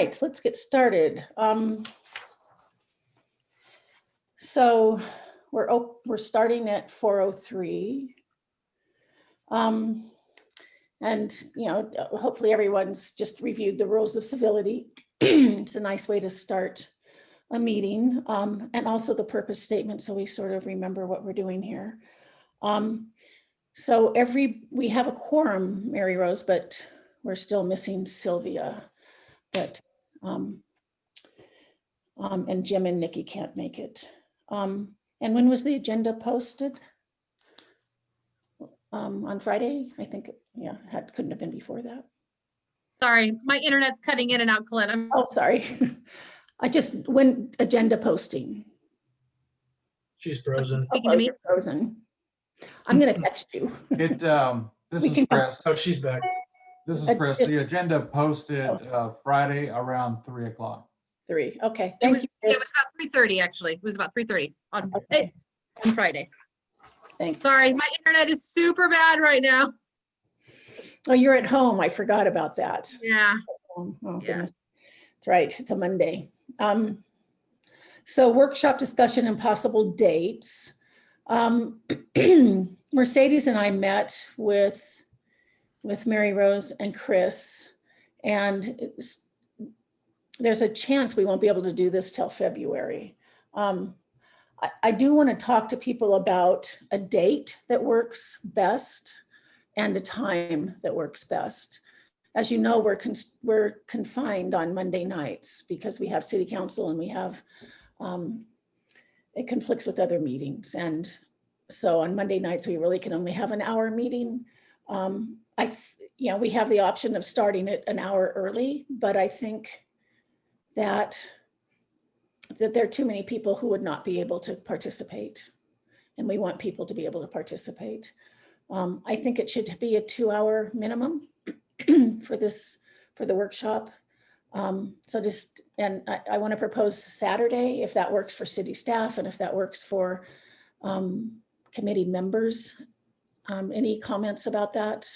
right, let's get started. So we're starting at 4:03. And hopefully everyone's just reviewed the rules of civility. It's a nice way to start a meeting, and also the purpose statement, so we sort of remember what we're doing here. So we have a quorum, Mary Rose, but we're still missing Sylvia. But and Jim and Nikki can't make it. And when was the agenda posted? On Friday, I think. Yeah, couldn't have been before that. Sorry, my internet's cutting in and out, Colette. Oh, sorry. When agenda posting? She's frozen. Speaking to me. Frozen. I'm going to text you. This is Chris. Oh, she's back. This is Chris. The agenda posted Friday around 3 o'clock. 3. Okay. Thank you. It was about 3:30 actually. It was about 3:30 on Friday. Thanks. Sorry, my internet is super bad right now. Oh, you're at home. I forgot about that. Yeah. Oh, Yeah. goodness. That's right. It's a Monday. So workshop discussion and possible dates. Mercedes and I met with Mary Rose and Chris, and there's a chance we won't be able to do this till February. I do want to talk to people about a date that works best and a time that works best. As you know, we're confined on Monday nights because we have city council and we have, it conflicts with other meetings. And so on Monday nights, we really can only have an hour meeting. We have the option of starting it an hour early, but I think that there are too many people who would not be able to participate. And we want people to be able to participate. I think it should be a 2-hour minimum for the workshop. I want to propose Saturday, if that works for city staff and if that works for committee members. Any comments about that?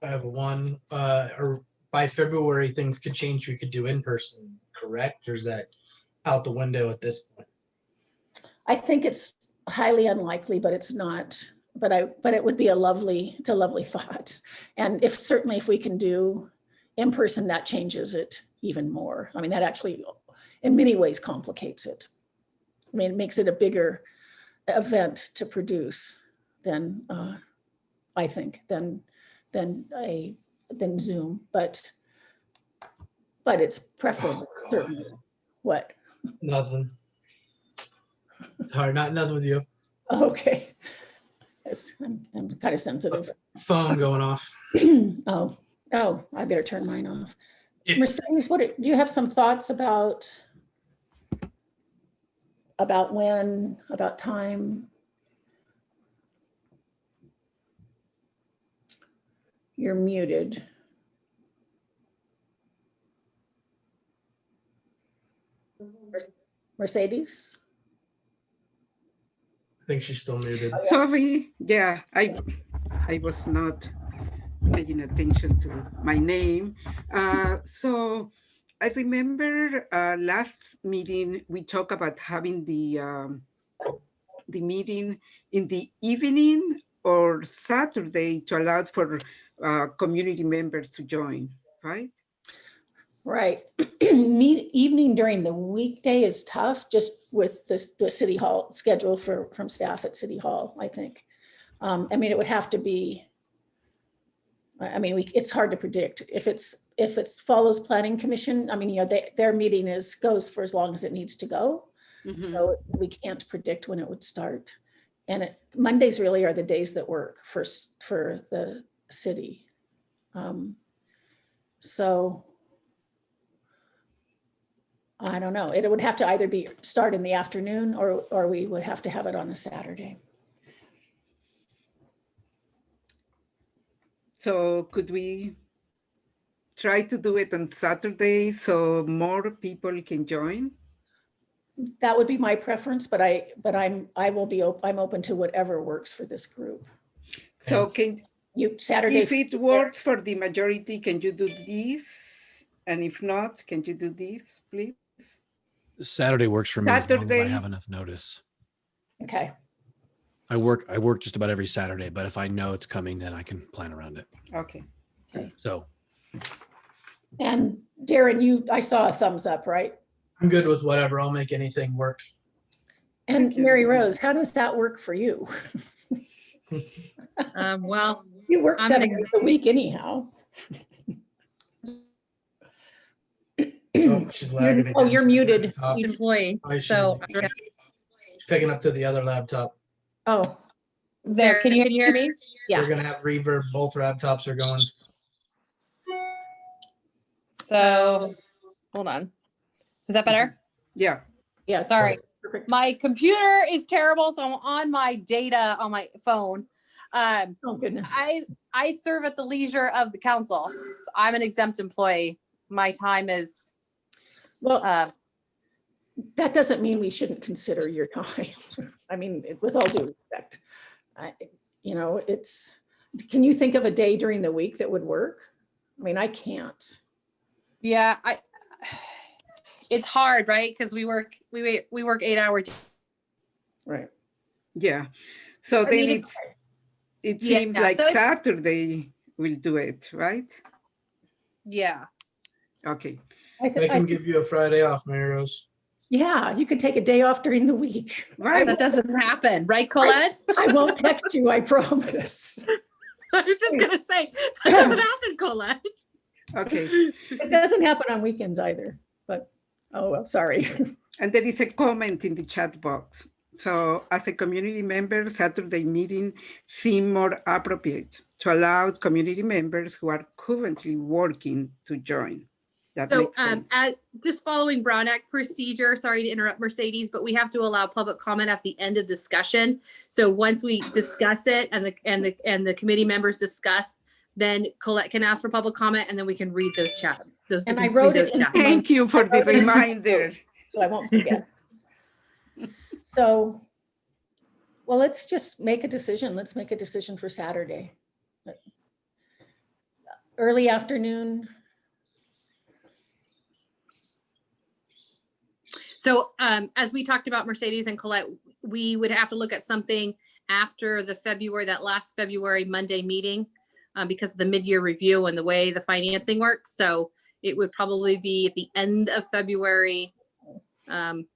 I have one. Or by February, things could change. We could do in person, correct? Or is that out the window at this point? I think it's highly unlikely, but it's not. But it would be it's a lovely thought. And certainly if we can do in person, that changes it even more. I mean, that actually in many ways complicates it. I mean, it makes it a bigger event to produce than I think than Zoom, but it's preferable. Certainly. What? Nothing. Sorry, nothing with you. Okay. I'm kind of sensitive. Phone going off. Oh, I better turn mine off. Yeah. Mercedes, do you have some thoughts about time? You're muted. Mercedes? I think she's still muted. Sorry, yeah, I was not paying attention to my name. So I remember last meeting, we talked about having the meeting in the evening or Saturday to allow for community members to join, right? Right. Evening during the weekday is tough, just with the city hall schedule from staff at city hall, I think. I mean, it would have to be, it's hard to predict. If it follows planning commission, I mean, their meeting goes for as long as it needs to go. Mm-hmm. So we can't predict when it would start. And Mondays really are the days that work for the city. So I don't know. It would have to either start in the afternoon or we would have to have it on a Saturday. So could we try to do it on Saturday so more people can join? That would be my preference, but I'm open to whatever works for this group. So can you Saturday? If it works for the majority, can you do this And if not, can you do this, please? Saturday works for me as long as I Saturday. have enough notice. Okay, I work just about every Saturday, but if I know it's coming, then I can plan around it. Okay. So and Darren, I saw a thumbs up, right? I'm good with whatever. I'll make anything work. And Thank you. Mary Rose, how does that work for you? Well, You work I'm an 7 days a week anyhow. Oh, she's lagging again. Oh, you're muted. Top. You- employee, Oh, she's so picking up to the other laptop. Oh, there, can you hear me? yeah. We're gonna have reverb. Both laptops are going. So, hold on. Is that better? Yeah. Yeah. it's Sorry. perfect. My computer is terrible, so I'm on my data on my phone. Oh, goodness. I serve at the leisure of the council. So I'm an exempt employee. My time is, Well, uh, that doesn't mean we shouldn't consider your time. I mean, with all due respect, can you think of a day during the week that would work? I mean, I can't. yeah, it's hard, right? Because we work 8 hours. Right. Yeah. So I then mean, it yeah, seems like so it's- Saturday will do it, right? Yeah. Okay. I can give you a Friday off, Mary Rose. Yeah, you could take a day off during the week. Right. That doesn't happen, right, Colette? I won't text you, I promise. I was just gonna say that doesn't happen, Colette. Okay. It doesn't happen on weekends either, but, oh, well, sorry. And there is a comment in the chat box. So as a community member, Saturday meeting seem more appropriate to allow community members who are currently working to join. That So makes sense. at this following Brown Act procedure, sorry to interrupt Mercedes, but we have to allow public comment at the end of discussion. So once we discuss it and the committee members discuss, then Colette can ask for public comment and then we can read those chats. And I wrote it in- Thank you for the reminder. So I won't forget. So, well, let's just make a decision. Let's make a decision for Saturday. Early afternoon. So as we talked about Mercedes and Colette, we would have to look at something after that last February Monday meeting because of the mid-year review and the way the financing works. So it would probably be at the end of February. Okay.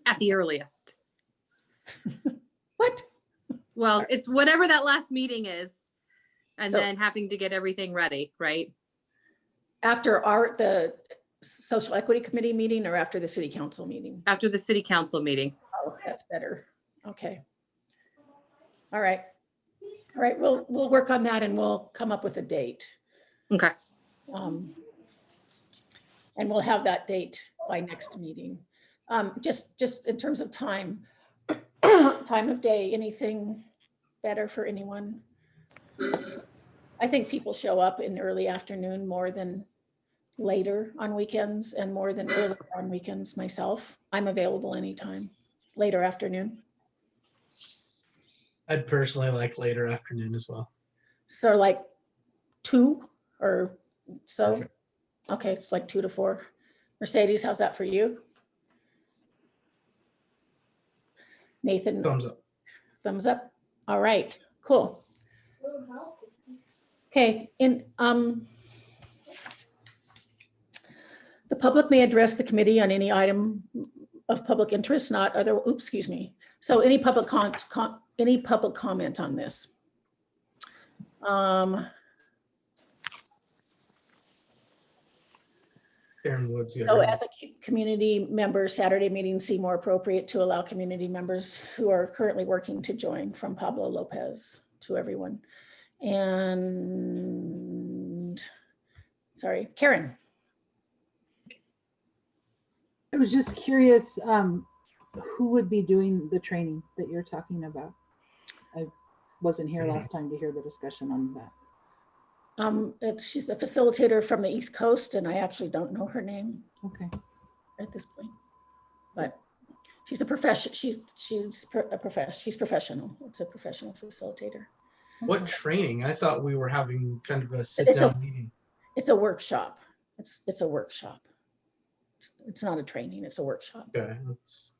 At the earliest. What? Well, it's whatever that last meeting is. And So- then having to get everything ready, right? After the social equity committee meeting or after the city council meeting? After the city council meeting. Oh, that's better. Okay. All right. All right, we'll work on that and we'll come up with a date. Okay. And we'll have that date by next meeting. Just in terms of time, time of day, anything better for anyone? I think people show up in early afternoon more than later on weekends and more than early on weekends myself. I'm available anytime, later afternoon. I'd personally like later afternoon as well. So like 2 or so? Perfect. Okay, it's like 2 to 4. Mercedes, how's that for you? Nathan, Thumbs up. thumbs up? All right, cool. Okay, the public may address the committee on any item of public interest, not other, oops, excuse me. So any public comment on this? Karen Woods. you So heard me. as a community member, Saturday meetings seem more appropriate to allow community members who are currently working to join, from Pablo Lopez to everyone. And, sorry, Karen. I was just curious, who would be doing the training that you're talking about? I wasn't here last time to hear the discussion on that. She's a facilitator from the East Coast, and I actually don't know her name Okay. at this point. But she's a profession. She's professional. It's a professional facilitator. What training? I thought we were having kind of a sit-down meeting. It's a workshop. It's a workshop. It's not a training, it's a workshop. Okay, that's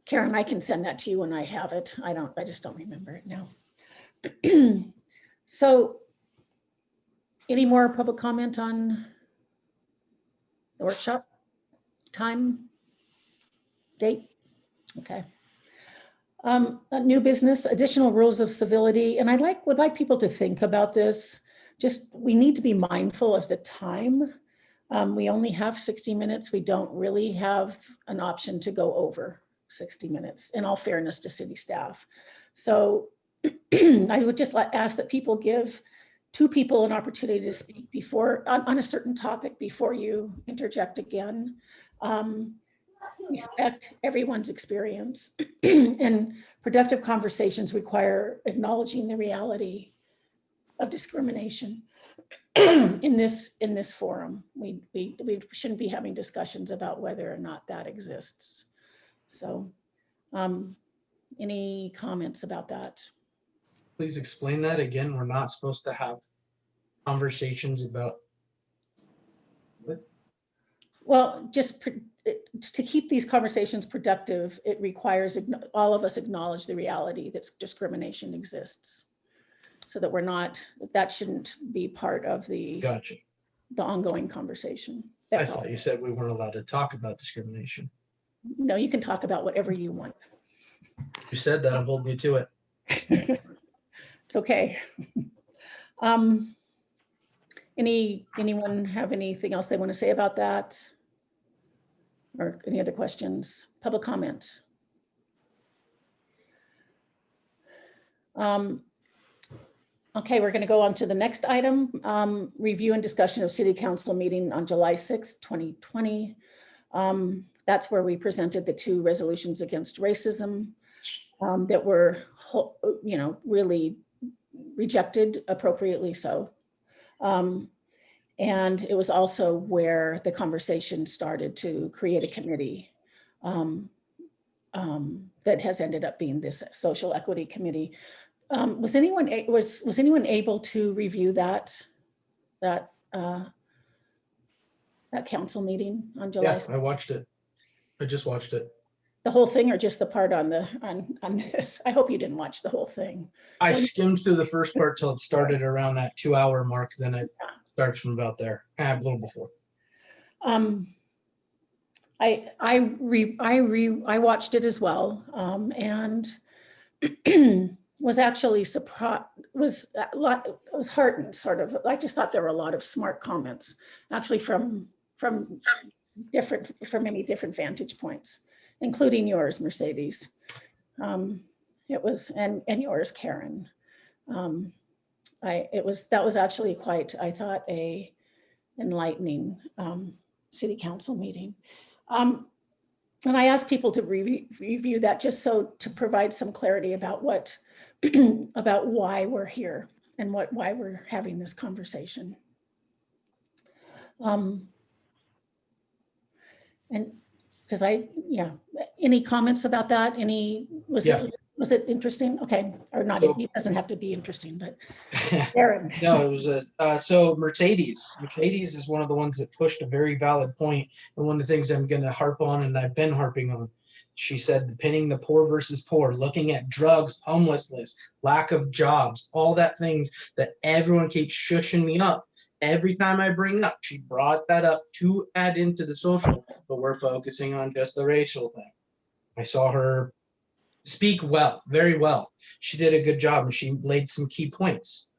Karen, I can send that to you when I have it. I just don't remember it now. So any more public comment on the workshop? Time? Date? Okay. A new business, additional rules of civility. And would like people to think about this. Just, we need to be mindful of the time. We only have 60 minutes. We don't really have an option to go over 60 minutes, in all fairness to city staff. So I would just ask that people give two people an opportunity to speak before on a certain topic before you interject again. Respect everyone's experience, and productive conversations require acknowledging the reality of discrimination in this forum. We shouldn't be having discussions about whether or not that exists. So any comments about that? Please explain that again. We're not supposed to have conversations about what? Well, just to keep these conversations productive, it requires all of us acknowledge the reality that discrimination exists, so that that shouldn't be part of the Gotcha. the ongoing conversation. I That's all. thought you said we weren't allowed to talk about discrimination. No, you can talk about whatever you want. You said that, I'm holding you to it. It's okay. Anyone have anything else they want to say about that? Or any other questions? Public comment? Okay, we're going to go on to the next item. Review and discussion of City Council meeting on July 6th, 2020. That's where we presented the two resolutions against racism that were, really rejected, appropriately so. And it was also where the conversation started to create a committee that has ended up being this social equity committee. Was anyone able to review that council meeting on July 6th? Yeah, I watched it. I just watched it. The whole thing, or just the part on this? I hope you didn't watch the whole thing. I skimmed through the first part till it started around that 2-hour mark. Then it starts from about there, a little before. I watched it as well, and was actually surprised. Was heartened, sort of. I just thought there were a lot of smart comments, actually from many different vantage points, including yours, Mercedes. It was, and yours, Karen. That was actually quite, I thought, a enlightening city council meeting. And I asked people to review that just to provide some clarity about about why we're here and why we're having this conversation. And because any comments about that? Was it interesting? Okay, or not, it doesn't have to be interesting, but Aaron. No, it was so Mercedes is one of the ones that pushed a very valid point, and one of the things I'm going to harp on, and I've been harping on. She said, pinning the poor versus poor, looking at drugs, homelessness, lack of jobs, all that things that everyone keeps shushing me up. Every time I bring it up, she brought that up to add into the social, but we're focusing on just the racial thing. I saw her speak well, very well. She did a good job, and she laid some key points.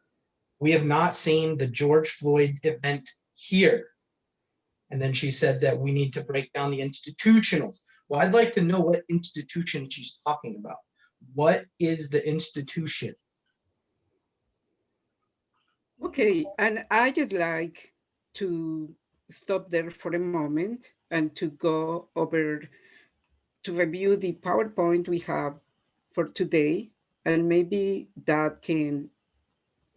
We have not seen the George Floyd event here. And then she said that we need to break down the institutionals. Well, I'd like to know what institution she's talking about. What is the institution? Okay, and I would like to stop there for a moment and to go over to review the PowerPoint we have for today, and maybe that can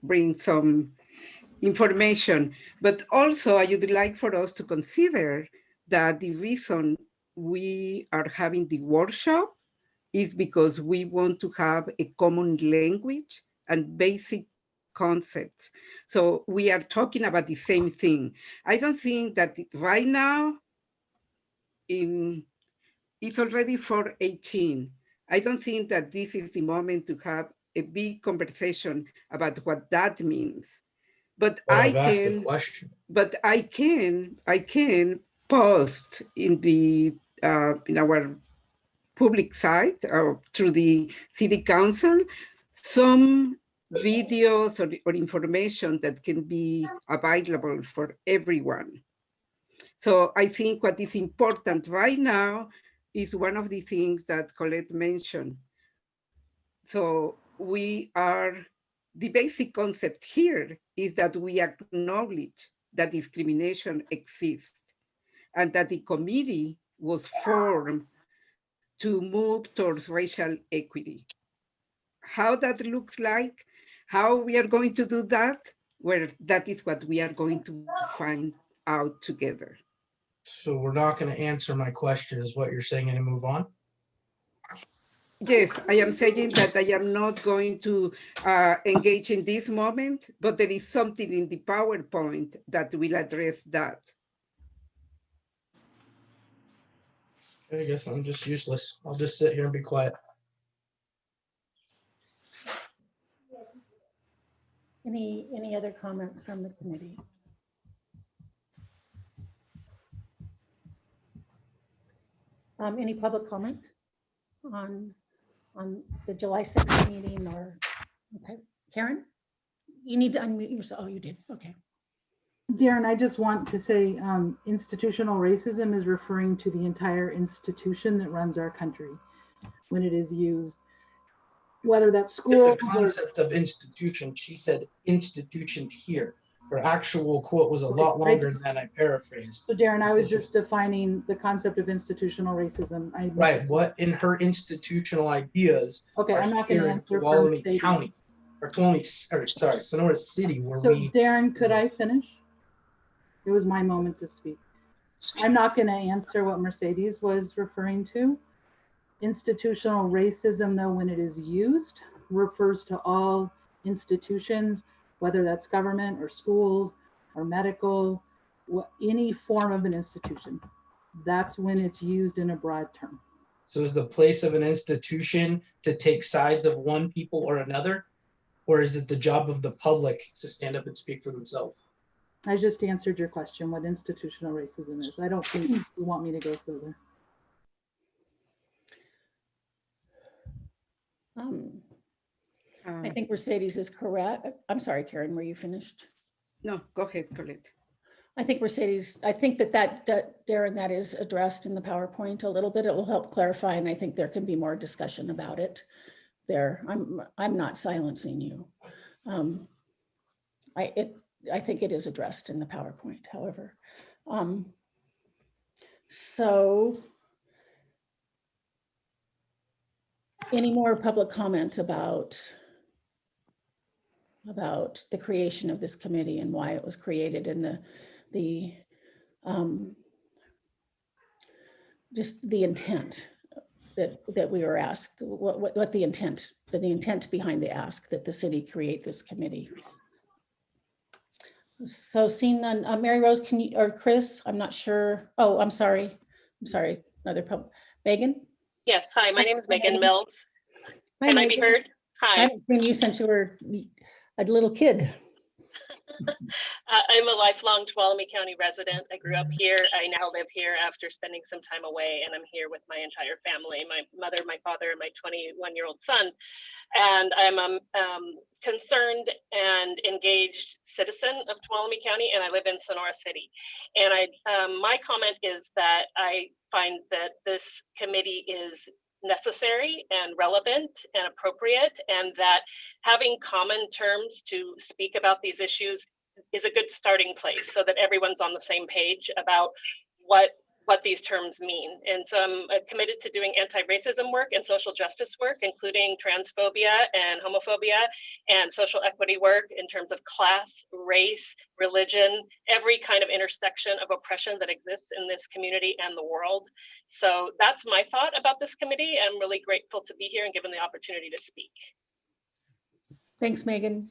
bring some information. But also I would like for us to consider that the reason we are having the workshop is because we want to have a common language and basic concepts. So we are talking about the same thing. I don't think that right now, it's already 4:18. I don't think that this is the moment to have a big conversation about what that means. But Well, I I've asked the can, question. but I can post in our public site or through the city council some videos or information that can be available for everyone. So I think what is important right now is one of the things that Colette mentioned. So the basic concept here is that we acknowledge that discrimination exists and that the committee was formed to move towards racial equity. How that looks like, how we are going to do that, well, that is what we are going to find out together. So we're not going to answer my question, is what you're saying, and move on? Yes, I am saying that I am not going to engage in this moment, but there is something in the PowerPoint that will address that. I guess I'm just useless. I'll just sit here and be quiet. Any other comments from the committee? Any public comment on the July 6th meeting or, okay, Karen? You need to unmute yourself. Oh, you did, okay. Darren, I just want to say institutional racism is referring to the entire institution that runs our country when it is used, whether that's schools The concept of institution, she said institutions here. Her actual quote was a lot longer than I paraphrased. So Darren, I was just defining the concept of institutional racism. Right, what in her institutional ideas okay, I'm not going to answer for Tuolumne Mercedes. County, or sorry, Sonora City, where So Darren, could I finish? It was my moment to speak. I'm not going to answer what Mercedes was referring to. Institutional racism, though, when it is used, refers to all institutions, whether that's government or schools or medical, any form of an institution. That's when it's used in a broad term. So is the place of an institution to take sides of one people or another? Or is it the job of the public to stand up and speak for themselves? I just answered your question, what institutional racism is. I don't think you want me to go further. I think Mercedes is correct. I'm sorry, Karen, were you finished? No, go ahead, Colette. I think Mercedes, I think that Darren, that is addressed in the PowerPoint a little bit. It will help clarify, and I think there can be more discussion about it there. I'm not silencing you. I think it is addressed in the PowerPoint, however. So any more public comment about the creation of this committee and why it was created and just the intent that we were asked, what the intent behind the ask that the city create this committee. So seeing none, Mary Rose, can you, or Chris, I'm not sure. Oh, I'm sorry, another public. Megan? Yes, hi, my name is Megan Mills. Hi, Can Megan. I be heard? I Hi. haven't seen you since you were a little kid. I'm a lifelong Tuolumne County resident. I grew up here. I now live here after spending some time away, and I'm here with my entire family, my mother, my father, and my 21-year-old son. And I'm a concerned and engaged citizen of Tuolumne County, and I live in Sonora City. And my comment is that I find that this committee is necessary and relevant and appropriate, and that having common terms to speak about these issues is a good starting place so that everyone's on the same page about what what these terms mean. And so I'm committed to doing anti-racism work and social justice work, including transphobia and homophobia and social equity work in terms of class, race, religion, every kind of intersection of oppression that exists in this community and the world. So that's my thought about this committee. I'm really grateful to be here and given the opportunity to speak. Thanks, Megan.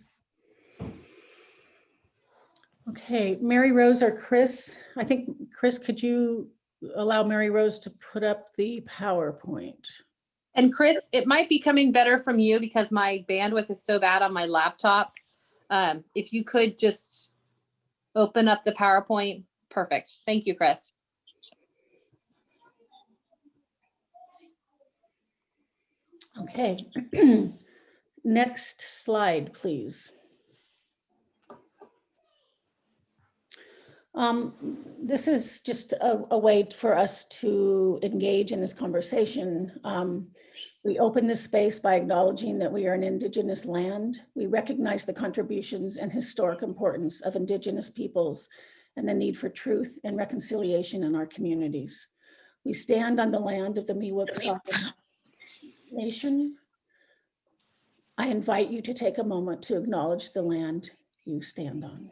Okay, Mary Rose or Chris? I think, Chris, could you allow Mary Rose to put up the PowerPoint? And Chris, it might be coming better from you because my bandwidth is so bad on my laptop. If you could just open up the PowerPoint, perfect. Thank you, Chris. Okay, next slide, please. This is just a way for us to engage in this conversation. We open this space by acknowledging that we are an Indigenous land. We recognize the contributions and historic importance of Indigenous peoples and the need for truth and reconciliation in our communities. We stand on the land of the Miwok Nation. I invite you to take a moment to acknowledge the land you stand on.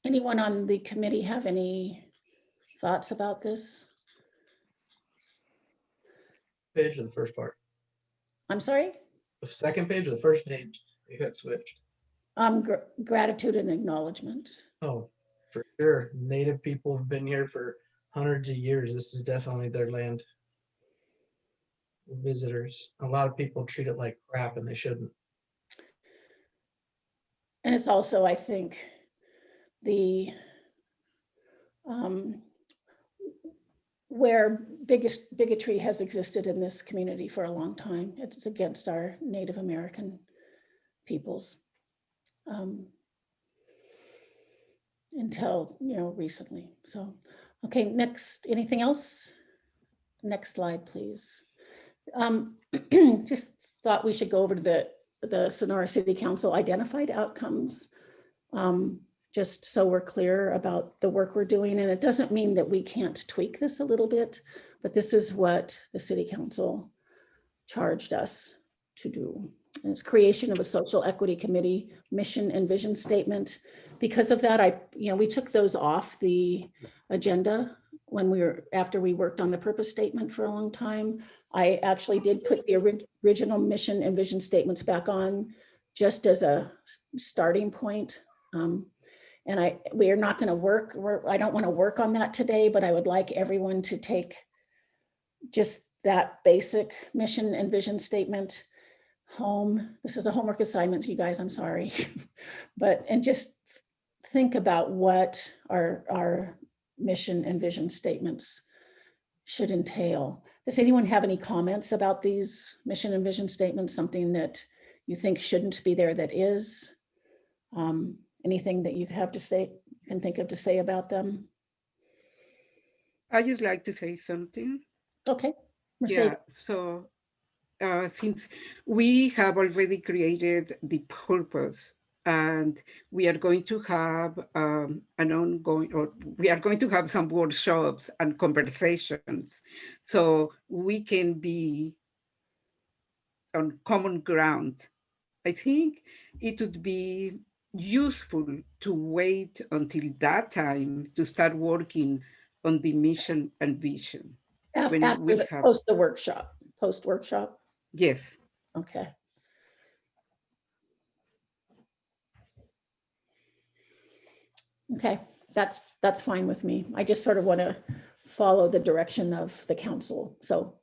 Anyone on the committee have any thoughts about this? Page of the first part. I'm sorry? The second page or the first page? You got switched. Gratitude and acknowledgement. Oh, for sure. Native people have been here for hundreds of years. This is definitely their land. Visitors. A lot of people treat it like crap and they shouldn't. And it's also, I think, the where bigotry has existed in this community for a long time. It's against our Native American peoples until, recently. So, okay, next, anything else? Next slide, please. Just thought we should go over to the Sonora City Council identified outcomes, just so we're clear about the work we're doing. And it doesn't mean that we can't tweak this a little bit, but this is what the City Council charged us to do. And it's creation of a social equity committee, mission and vision statement. Because of that, we took those off the agenda after we worked on the purpose statement for a long time. I actually did put the original mission and vision statements back on just as a starting point. We are not going to work. I don't want to work on that today, but I would like everyone to take just that basic mission and vision statement home. This is a homework assignment, you guys, I'm sorry. And just think about what our mission and vision statements should entail. Does anyone have any comments about these mission and vision statements? Something that you think shouldn't be there that is? Anything that you have to say, you can think of to say about them? I just like to say something. Okay. Mercedes. Yeah, so since we have already created the purpose and we are going to have we are going to have some workshops and conversations so we can be on common ground. I think it would be useful to wait until that time to start working on the mission and vision. Post workshop. Yes. Okay. Okay, that's fine with me. I just sort of want to follow the direction of the council, so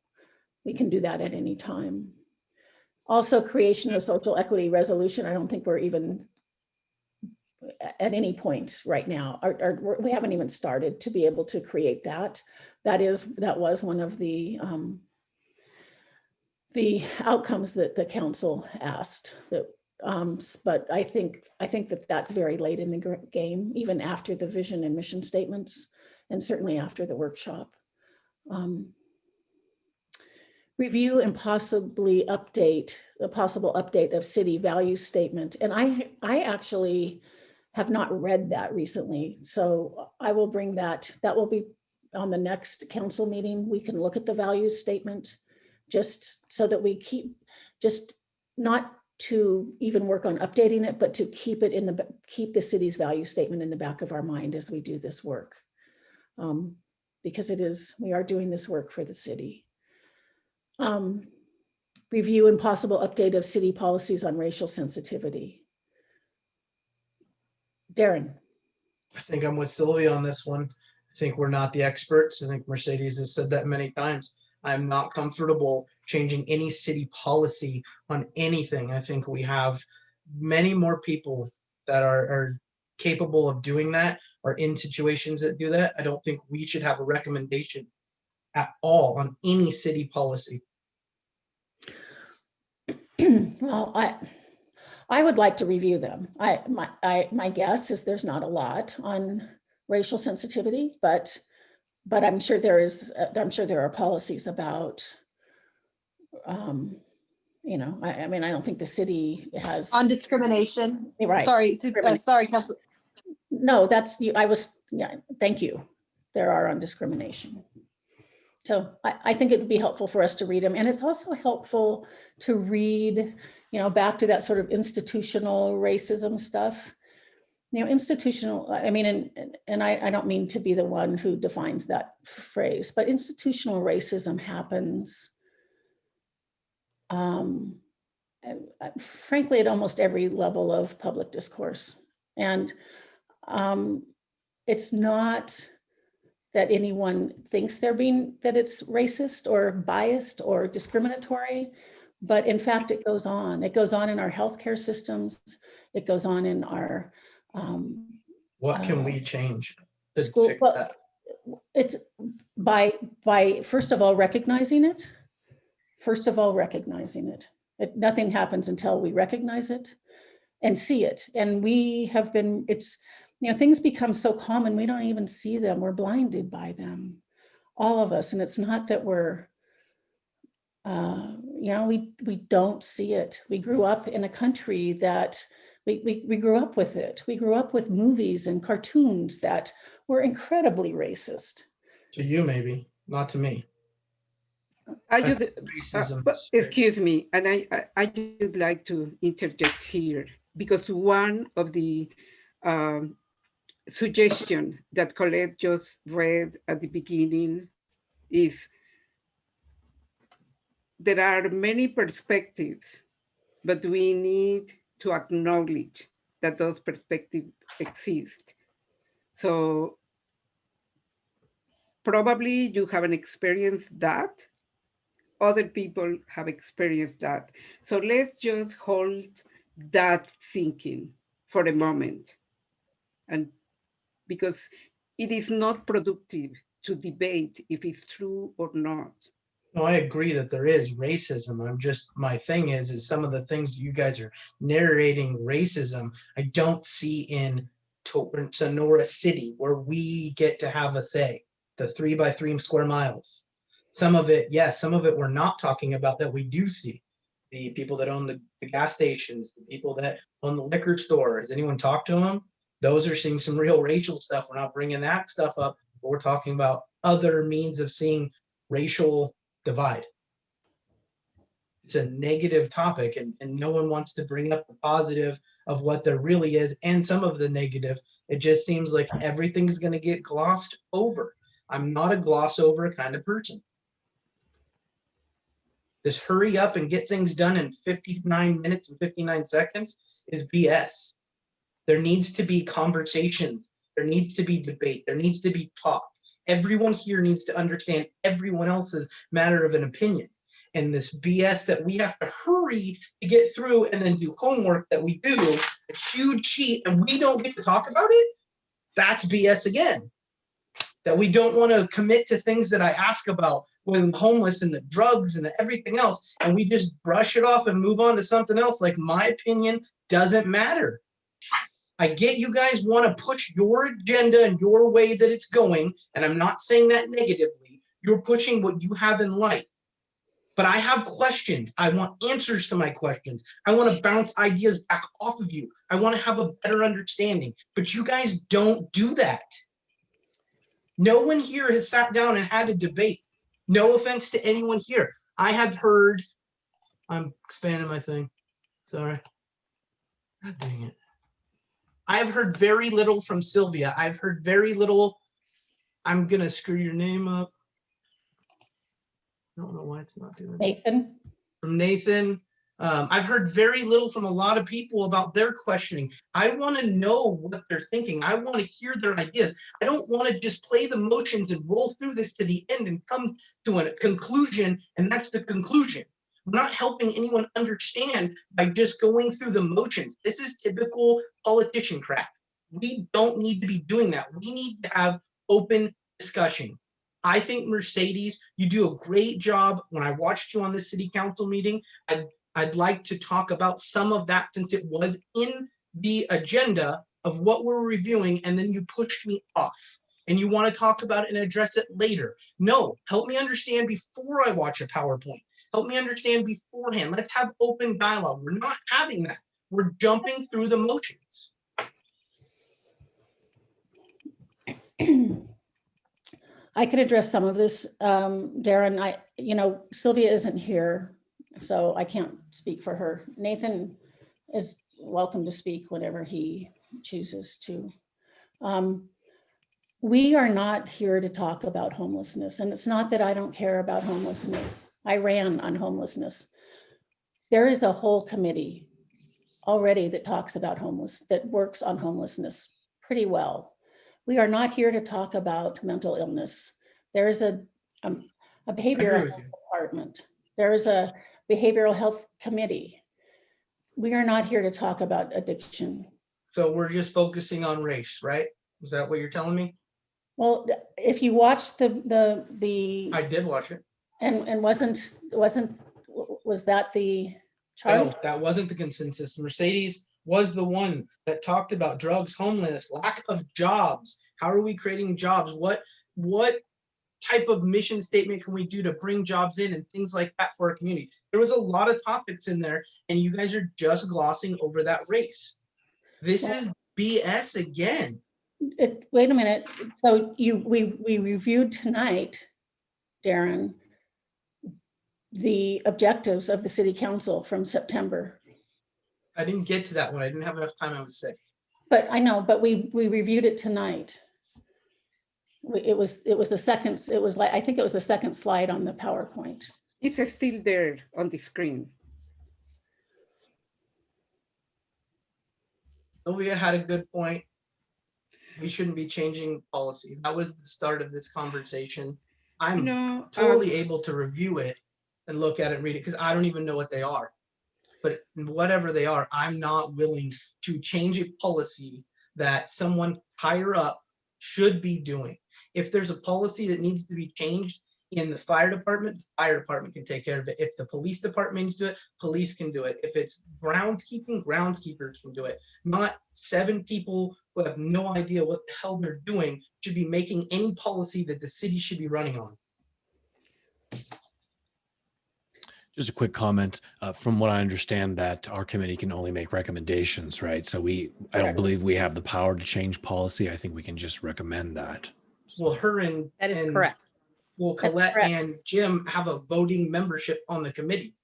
we can do that at any time. Also, creation of a social equity resolution. I don't think we're even at any point right now, we haven't even started to be able to create that. That was one of the outcomes that the council asked. But I think that that's very late in the game, even after the vision and mission statements, and certainly after the workshop. Review and possibly update the possible update of city value statement. And I actually have not read that recently. So I will bring that. That will be on the next council meeting. We can look at the value statement just so that we keep, just not to even work on updating it, but to keep it in the, keep the city's value statement in the back of our mind as we do this work. Because it is, we are doing this work for the city. Review and possible update of city policies on racial sensitivity. Darren. I think I'm with Sylvia on this one. I think we're not the experts. I think Mercedes has said that many times. I'm not comfortable changing any city policy on anything. I think we have many more people that are capable of doing that, are in situations that do that. I don't think we should have a recommendation at all on any city policy. Well, I would like to review them. My guess is there's not a lot on racial sensitivity, but I'm sure there is. I'm sure there are policies about. You know, I mean, I don't think the city has On discrimination. Right. Sorry, sorry, Council. No, that's you. Yeah. Thank you. There are on discrimination. So I think it would be helpful for us to read them. And it's also helpful to read, you know, back to that sort of institutional racism stuff. You know, institutional, I mean, and I don't mean to be the one who defines that phrase, but institutional racism happens, frankly, at almost every level of public discourse. And it's not that anyone thinks that it's racist or biased or discriminatory, but in fact, it goes on. It goes on in our healthcare systems. It goes on in our what can we change to school, fix that? It's by first of all recognizing it. Nothing happens until we recognize it and see it. And we have been. You know, things become so common, we don't even see them. We're blinded by them, all of us. And it's not that we're, you know, we don't see it. We grew up in a country that we grew up with it. We grew up with movies and cartoons that were incredibly racist. To you, maybe, not to me. Excuse me, and I would like to interject here, because one of the suggestion that Colette just read at the beginning is there are many perspectives, but we need to acknowledge that those perspectives exist. So probably you haven't experienced that. Other people have experienced that. So let's just hold that thinking for a moment. And because it is not productive to debate if it's true or not. No, I agree that there is racism. My thing is some of the things you guys are narrating racism, I don't see in Sonora City, where we get to have a say, the 3x3 square miles. Some of it, yes, some of it we're not talking about that we do see. The people that own the gas stations, the people that own the liquor store. Has anyone talked to them? Those are seeing some real racial stuff. We're not bringing that stuff up, but we're talking about other means of seeing racial divide. It's a negative topic, and no one wants to bring up the positive of what there really is and some of the negative. It just seems like everything's going to get glossed over. I'm not a gloss over kind of person. This hurry up and get things done in 59 minutes and 59 seconds is BS. There needs to be conversations. There needs to be debate. There needs to be talk. Everyone here needs to understand everyone else's matter of an opinion. And this BS that we have to hurry to get through and then do homework that we do, a huge sheet, and we don't get to talk about it, that's BS again. That we don't want to commit to things that I ask about when homeless and the drugs and the everything else, and we just brush it off and move on to something else like my opinion doesn't matter. I get you guys want to push your agenda and your way that it's going, and I'm not saying that negatively. You're pushing what you have in light. but I have questions. I want answers to my questions. I want to bounce ideas back off of you. I want to have a better understanding, but you guys don't do that. No one here has sat down and had a debate. No offense to anyone here. I have heard, I'm expanding my thing. Sorry. God dang it. I have heard very little from Sylvia. I've heard very little. I'm going to screw your name up. I don't know why it's not doing it. Nathan? From Nathan. I've heard very little from a lot of people about their questioning. I want to know what they're thinking. I want to hear their ideas. I don't want to just play the motions and roll through this to the end and come to a conclusion, and that's the conclusion. We're not helping anyone understand by just going through the motions. This is typical politician crap. We don't need to be doing that. We need to have open discussion. I think, Mercedes, you do a great job. When I watched you on the city council meeting, I'd like to talk about some of that since it was in the agenda of what we're reviewing, and then you pushed me off and you want to talk about it and address it later. No, help me understand before I watch a PowerPoint. Help me understand beforehand. Let's have open dialogue. We're not having that. We're jumping through the motions. I could address some of this, Darren. Sylvia isn't here, so I can't speak for her. Nathan is welcome to speak whenever he chooses to. We are not here to talk about homelessness, and it's not that I don't care about homelessness. I ran on homelessness. There is a whole committee already that talks about that works on homelessness pretty well. We are not here to talk about mental illness. There is a behavioral health department. There is a behavioral health committee. We are not here to talk about addiction. So we're just focusing on race, right? Is that what you're telling me? Well, if you watched the I did watch it. And was that the charge? No, that wasn't the consensus. Mercedes was the one that talked about drugs, homelessness, lack of jobs. How are we creating jobs? What type of mission statement can we do to bring jobs in and things like that for our community? There was a lot of topics in there, and you guys are just glossing over that race. This is BS again. Wait a minute. So we reviewed tonight, Darren, the objectives of the city council from September. I didn't get to that one. I didn't have enough time. I was sick. But I know, but we reviewed it tonight. It was the second, I think it was the second slide on the PowerPoint. It's still there on the screen. Sylvia had a good point. We shouldn't be changing policies. That was the start of this conversation. I'm totally able to review it and look at it and read it because I don't even know what they are. But whatever they are, I'm not willing to change a policy that someone higher up should be doing. If there's a policy that needs to be changed in the fire department can take care of it. If the police department needs to do it, police can do it. If it's groundskeeping, groundskeepers can do it. Not 7 people who have no idea what the hell they're doing should be making any policy that the city should be running on. Just a quick comment. From what I understand, that our committee can only make recommendations, right? So I don't believe we have the power to change policy. I think we can just recommend that. Well, That is correct. Well, Colette and Jim have a voting membership on the committee.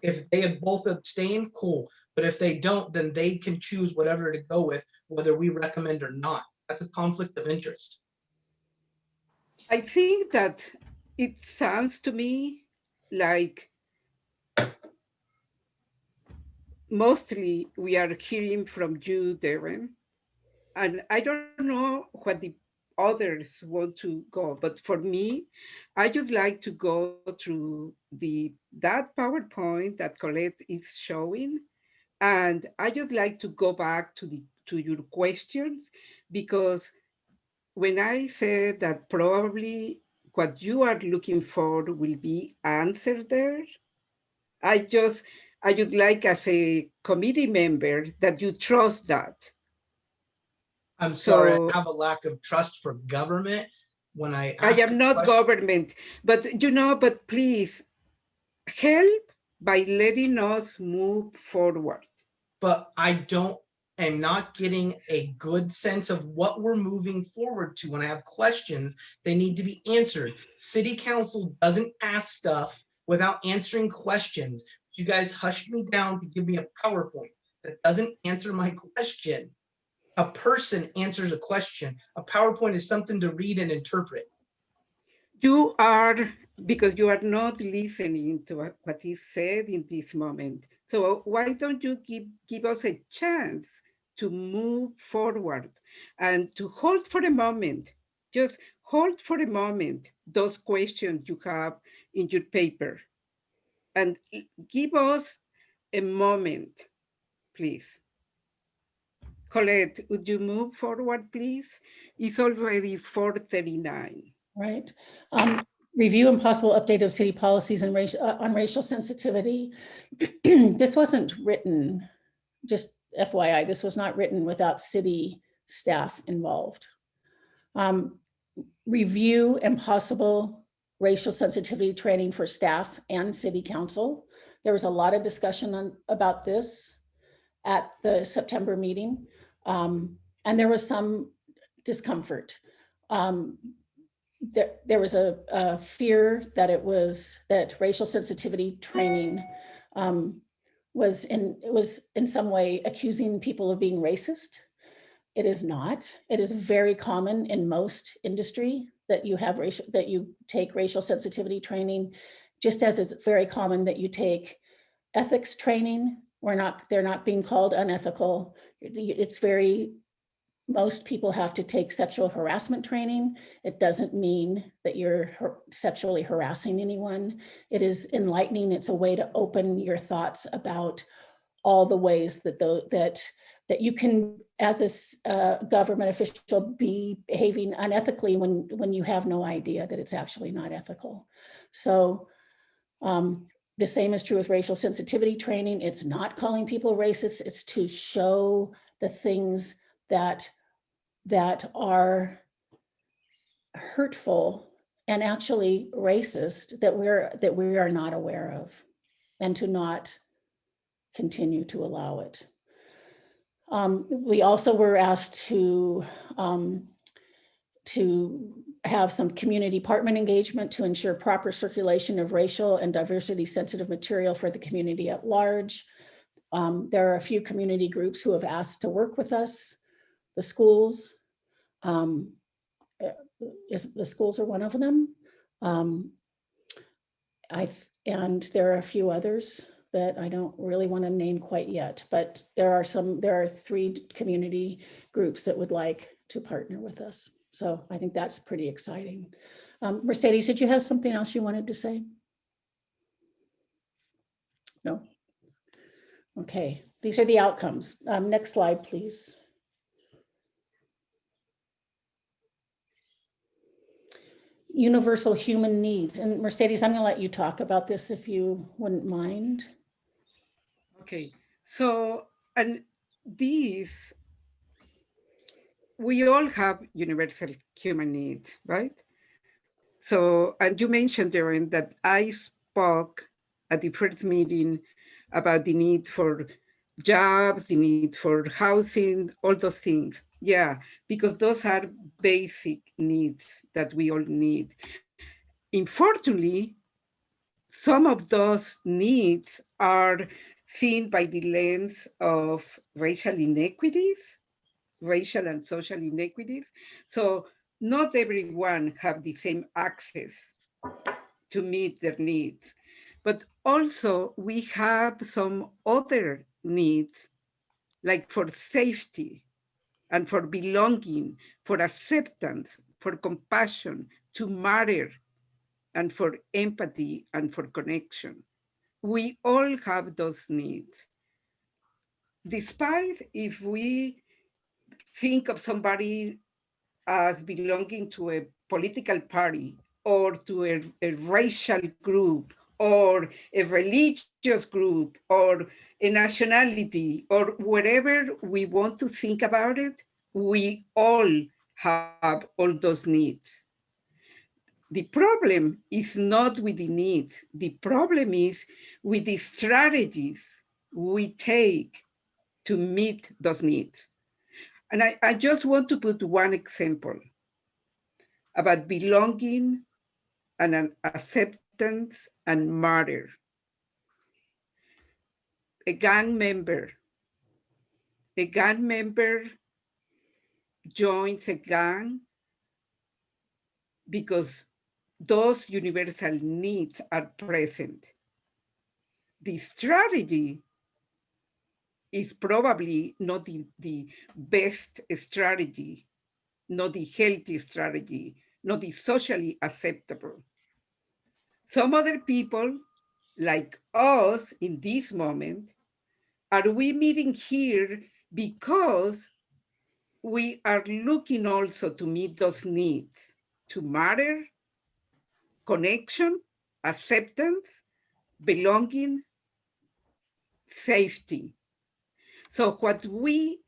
If they have both abstained, cool. But if they don't, then they can choose whatever to go with, whether we recommend or not. That's a conflict of interest. I think that it sounds to me like mostly we are hearing from you, Darren, and I don't know what the others want to go, but for me, I just like to go through that PowerPoint that Colette is showing, and I just like to go back to your questions, because when I said that probably what you are looking for will be answered there, I just like, as a committee member, that you trust that. I'm sorry, I have a lack of trust for government when I am not government, but but please, help by letting us move forward. But I am not getting a good sense of what we're moving forward to. When I have questions, they need to be answered. City council doesn't ask stuff without answering questions. You guys hushed me down to give me a PowerPoint that doesn't answer my question. A person answers a question. A PowerPoint is something to read and interpret. You are, because you are not listening to what is said in this moment. So why don't you give us a chance to move forward and to hold for a moment, just hold for a moment those questions you have in your paper and give us a moment, please. Colette, would you move forward, please? It's already 4:39. Right. Review and possible update of city policies and on racial sensitivity. This wasn't written, just FYI, this was not written without city staff involved. Review and possible racial sensitivity training for staff and city council. There was a lot of discussion about this at the September meeting, and there was some discomfort. There was a fear that racial sensitivity training was in some way accusing people of being racist. It is not. It is very common in most industry that you take racial sensitivity training, just as it's very common that you take ethics training. They're not being called unethical. Most people have to take sexual harassment training. It doesn't mean that you're sexually harassing anyone. It is enlightening. It's a way to open your thoughts about all the ways that you can, as a government official, be behaving unethically when you have no idea that it's actually not ethical. So the same is true with racial sensitivity training. It's not calling people racist. It's to show the things that are hurtful and actually racist that we are not aware of, and to not continue to allow it. We also were asked to have some community partner engagement to ensure proper circulation of racial and diversity sensitive material for the community at large. There are a few community groups who have asked to work with us. The schools, the schools are one of them. And there are a few others that I don't really want to name quite yet, but there are 3 community groups that would like to partner with us. So I think that's pretty exciting. Mercedes, did you have something else you wanted to say? No? Okay, these are the outcomes. Next slide, please. Universal human needs. And Mercedes, I'm going to let you talk about this if you wouldn't mind. Okay, so, and these, we all have universal human needs, right? So, and you mentioned, Darren, that I spoke at the first meeting about the need for jobs, the need for housing, all those things. Yeah, because those are basic needs that we all need. Unfortunately, some of those needs are seen by the lens of racial inequities, racial and social inequities. So not everyone have the same access to meet their needs. But also we have some other needs, like for safety and for belonging, for acceptance, for compassion, to matter, and for empathy and for connection. We all have those needs. Despite if we think of somebody as belonging to a political party or to a racial group or a religious group or a nationality or whatever we want to think about it, we all have all those needs. The problem is not with the needs. The problem is with the strategies we take to meet those needs. And I just want to put one example about belonging and an acceptance and matter. A gang member joins a gang because those universal needs are present. The strategy is probably not the best strategy, not the healthy strategy, not the socially acceptable. Some other people, like us in this moment, are we meeting here because we are looking also to meet those needs, to matter, connection, acceptance, belonging, safety. So what we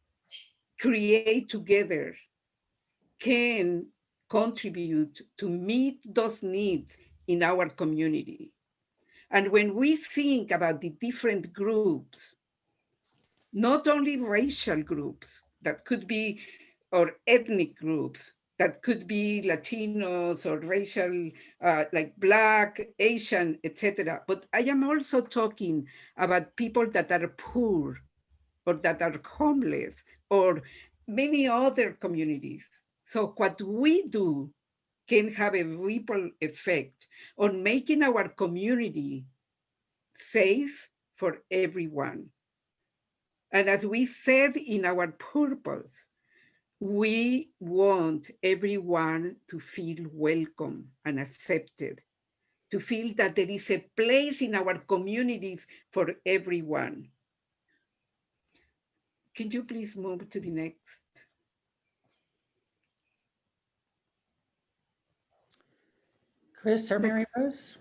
create together can contribute to meet those needs in our community. And when we think about the different groups, not only racial groups, that could be, or ethnic groups, that could be Latinos or racial, like Black, Asian, etc. But I am also talking about people that are poor or that are homeless or many other communities. So what we do can have a ripple effect on making our community safe for everyone. And as we said in our purpose, we want everyone to feel welcome and accepted, to feel that there is a place in our communities for everyone. Can you please move to the next? Chris or Mary Rose?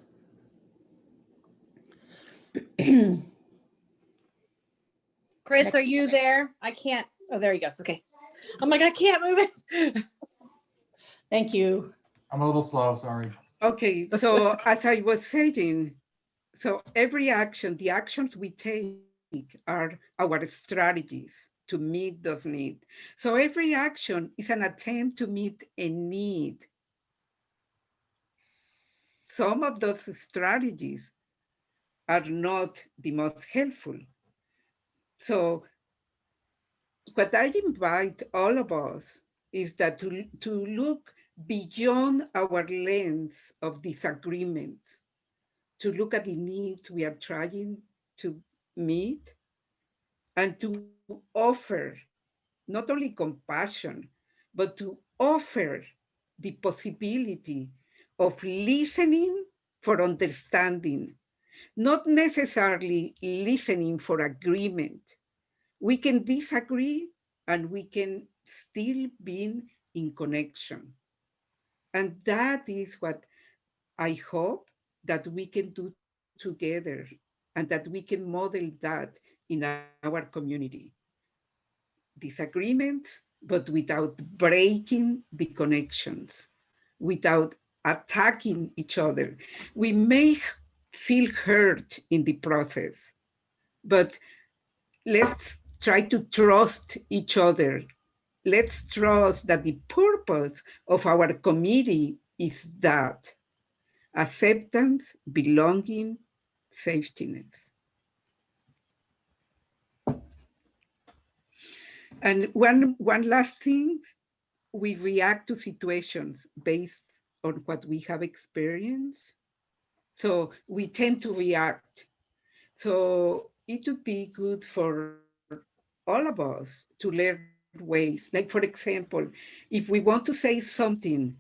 Chris, are you there? I can't. Oh, there he goes. Okay. I'm like, I can't move it. Thank you. I'm a little slow, sorry. Okay, so as I was saying, so every action, the actions we take are our strategies to meet those needs. So every action is an attempt to meet a need. Some of those strategies are not the most helpful. So what I invite all of us is that to look beyond our lens of disagreements, to look at the needs we are trying to meet, and to offer not only compassion, but to offer the possibility of listening for understanding, not necessarily listening for agreement. We can disagree and we can still be in connection. And that is what I hope that we can do together and that we can model that in our community. Disagreements, but without breaking the connections, without attacking each other. We may feel hurt in the process, but let's try to trust each other. Let's trust that the purpose of our committee is that acceptance, belonging, safetyness. And one last thing, we react to situations based on what we have experienced. So we tend to react. So it would be good for all of us to learn ways. Like, for example, if we want to say something,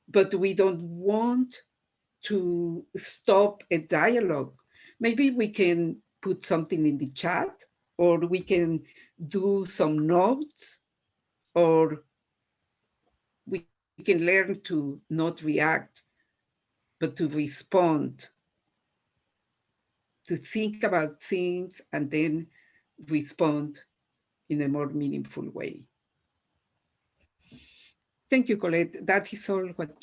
but we don't want to stop a dialogue, maybe we can put something in the chat, or we can do some notes, or we can learn to not react, but to respond, to think about things and then respond in a more meaningful way. Thank you, Colette. That is all what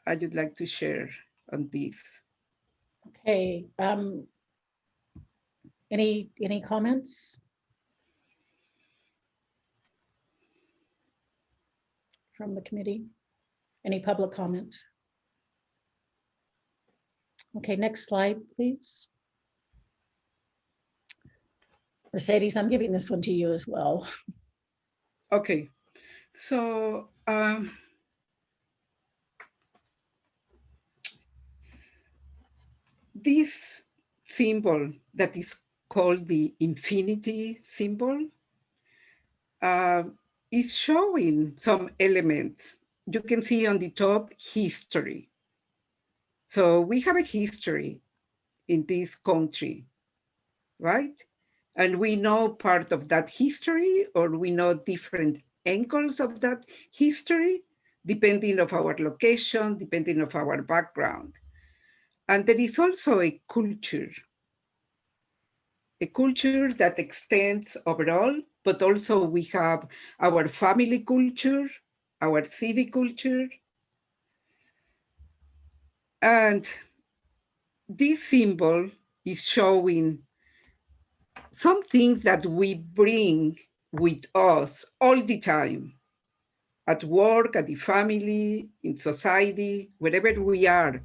I would like to share on this. Okay. Any comments from the committee? Any public comment? Okay, next slide, please. Mercedes, I'm giving this one to you as well. Okay, so this symbol that is called the infinity symbol uh, is showing some elements. You can see on the top, history. So we have a history in this country, right? And we know part of that history, or we know different angles of that history, depending of our location, depending of our background. And there is also a culture that extends overall, but also we have our family culture, our city culture. And this symbol is showing some things that we bring with us all the time, at work, at the family, in society, wherever we are.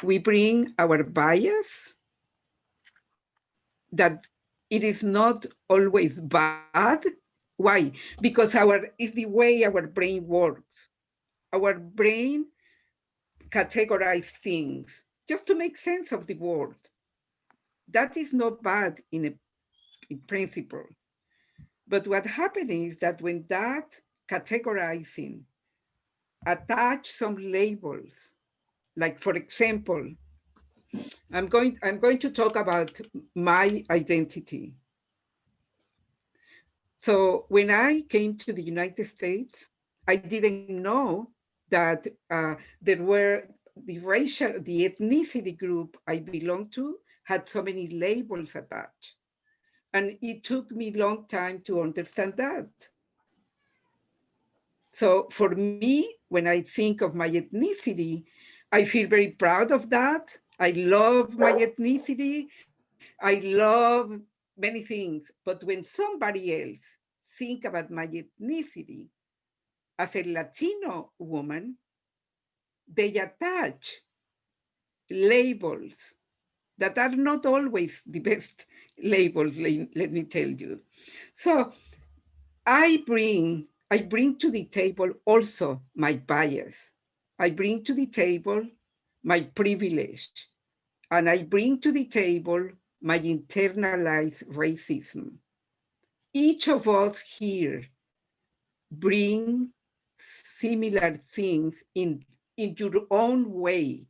We bring our bias, that it is not always bad. Why? Because it's the way our brain works. Our brain categorizes things just to make sense of the world. That is not bad in principle. But what happens is that when that categorizing attach some labels, like for example, I'm going to talk about my identity. So when I came to the United States, I didn't know that there were the ethnicity group I belonged to had so many labels attached. And it took me a long time to understand that. So for me, when I think of my ethnicity, I feel very proud of that. I love my ethnicity. I love many things. But when somebody else think about my ethnicity as a Latino woman, they attach labels that are not always the best labels, let me tell you. So I bring to the table also my bias. I bring to the table my privilege. And I bring to the table my internalized racism. Each of us here bring similar things in your own way.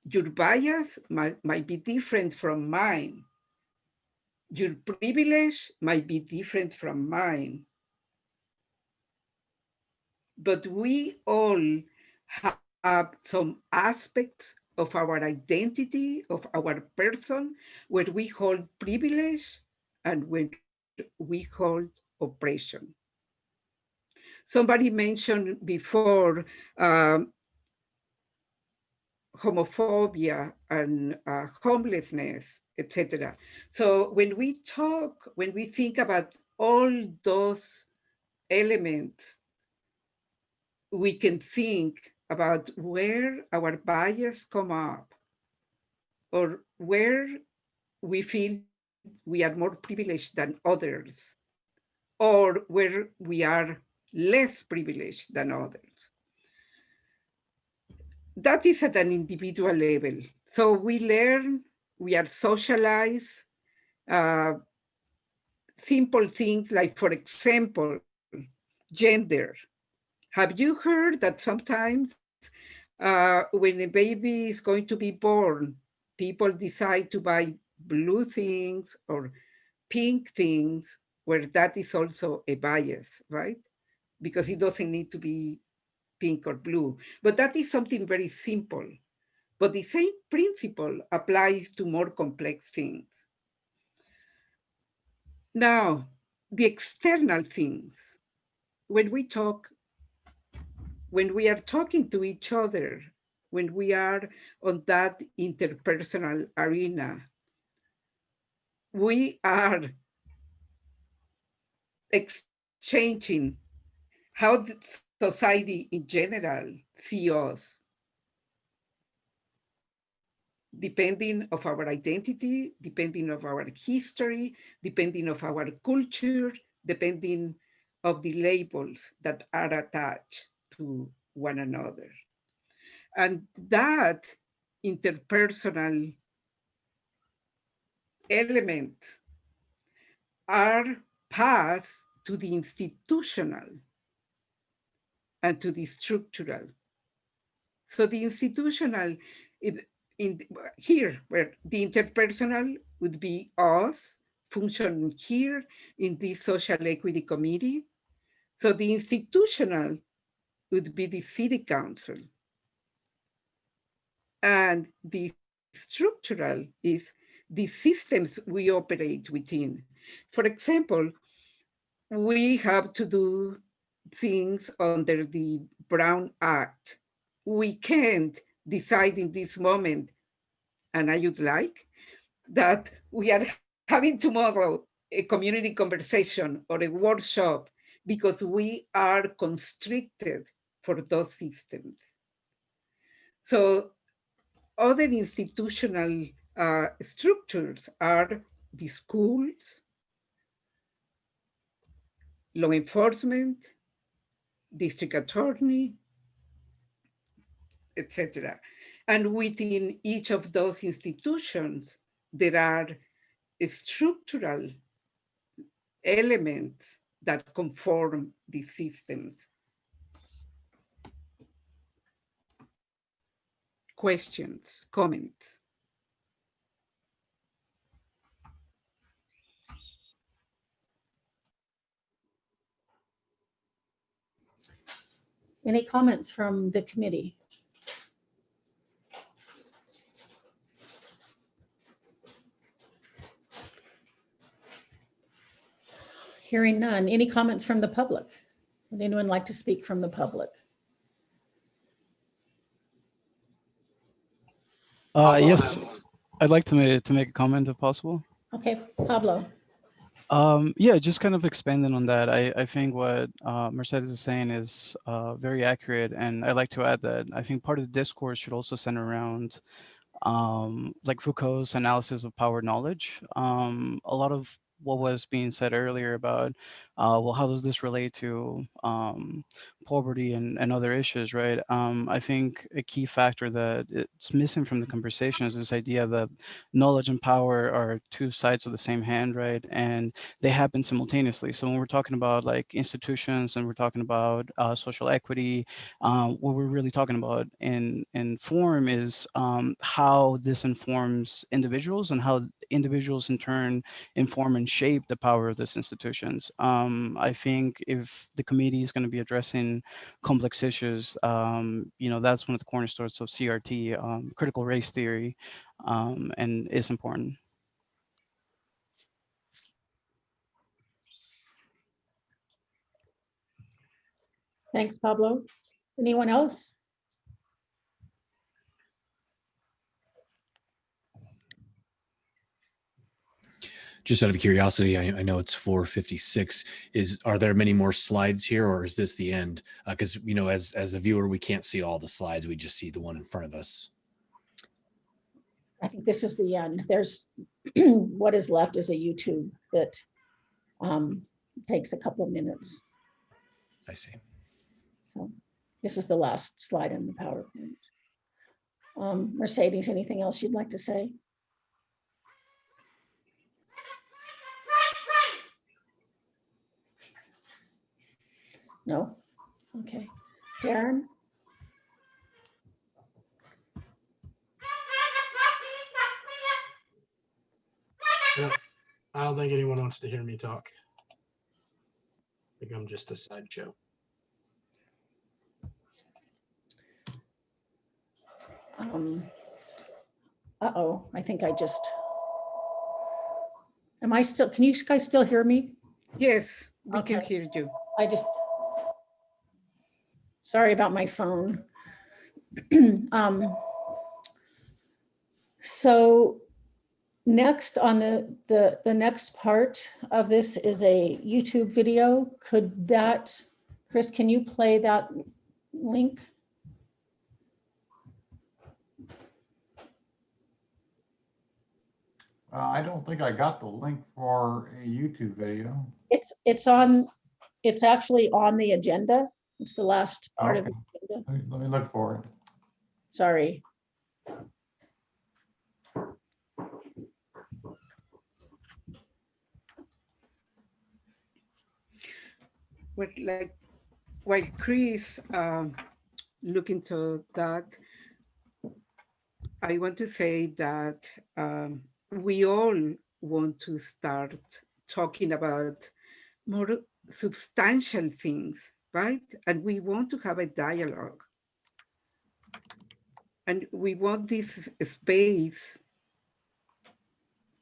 Your bias might be different from mine. Your privilege might be different from mine. But we all have some aspects of our identity, of our person, where we hold privilege and where we hold oppression. Somebody mentioned before homophobia and homelessness, etc. So when we think about all those elements, we can think about where our bias come up, or where we feel we are more privileged than others, or where we are less privileged than others. That is at an individual level. So we learn, we are socialized, simple things like, for example, gender. Have you heard that sometimes when a baby is going to be born, people decide to buy blue things or pink things, where that is also a bias, right? Because it doesn't need to be pink or blue. But that is something very simple. But the same principle applies to more complex things. Now, the external things. When we talk when we are talking to each other, when we are on that interpersonal arena, we are exchanging how the society in general see us, depending of our identity, depending of our history, depending of our culture, depending of the labels that are attached to one another. And that interpersonal element are passed to the institutional and to the structural. So the institutional, in here, where the interpersonal would be us functioning here in this social equity committee. So the institutional would be the city council. And the structural is the systems we operate within. For example, we have to do things under the Brown Act. We can't decide in this moment, and I would like that we are having tomorrow a community conversation or a workshop because we are constricted for those systems. So other institutional structures are the schools, law enforcement, district attorney, etc. And within each of those institutions, there are structural elements that conform the systems. Questions, comments? Any comments from the committee? Hearing none. Any comments from the public? Would anyone like to speak from the public? Yes, I'd like to make a comment if possible. Okay, Pablo. Yeah, just kind of expanding on that. I think what Mercedes is saying is very accurate, and I'd like to add that I think part of the discourse should also center around like Foucault's analysis of power knowledge. A lot of what was being said earlier about, well, how does this relate to poverty and other issues, right? I think a key factor that it's missing from the conversation is this idea that knowledge and power are two sides of the same hand, right? And they happen simultaneously. So when we're talking about like institutions and we're talking about social equity, what we're really talking about in form is how this informs individuals and how individuals in turn inform and shape the power of these institutions. I think if the committee is going to be addressing complex issues, you know, that's one of the cornerstones of CRT, critical race theory, and is important. Thanks, Pablo. Anyone else? Just out of curiosity, I know it's 4:56. Are there many more slides here, or is this the end? Because you know, as a viewer, we can't see all the slides. We just see the one in front of us. I think this is the end. There's what is left is a YouTube that takes a couple of minutes. I see. So this is the last slide in the PowerPoint. Mercedes, anything else you'd like to say? No? Okay. Darren? I don't think anyone wants to hear me talk. I think I'm just a sideshow. Uh-oh, I think I just, am I still, can you guys still hear me? Yes, we can Okay. hear you. I just, Sorry about my phone. So next on the next part of this is a YouTube video. Could that, Chris, can you play that link? I don't think I got the link for a YouTube video. It's actually on the agenda. It's the last part of the Okay. agenda. Let me look for it. Sorry. Well, like, while Chris look into that, I want to say that we all want to start talking about more substantial things, right? And we want to have a dialogue. And we want this space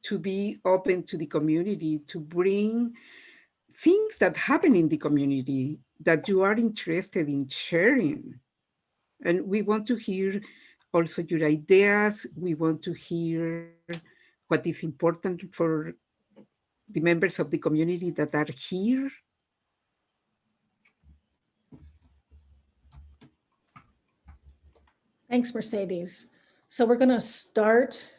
to be open to the community, to bring things that happen in the community that you are interested in sharing. And we want to hear also your ideas. We want to hear what is important for the members of the community that are here. Thanks, Mercedes. So we're going to start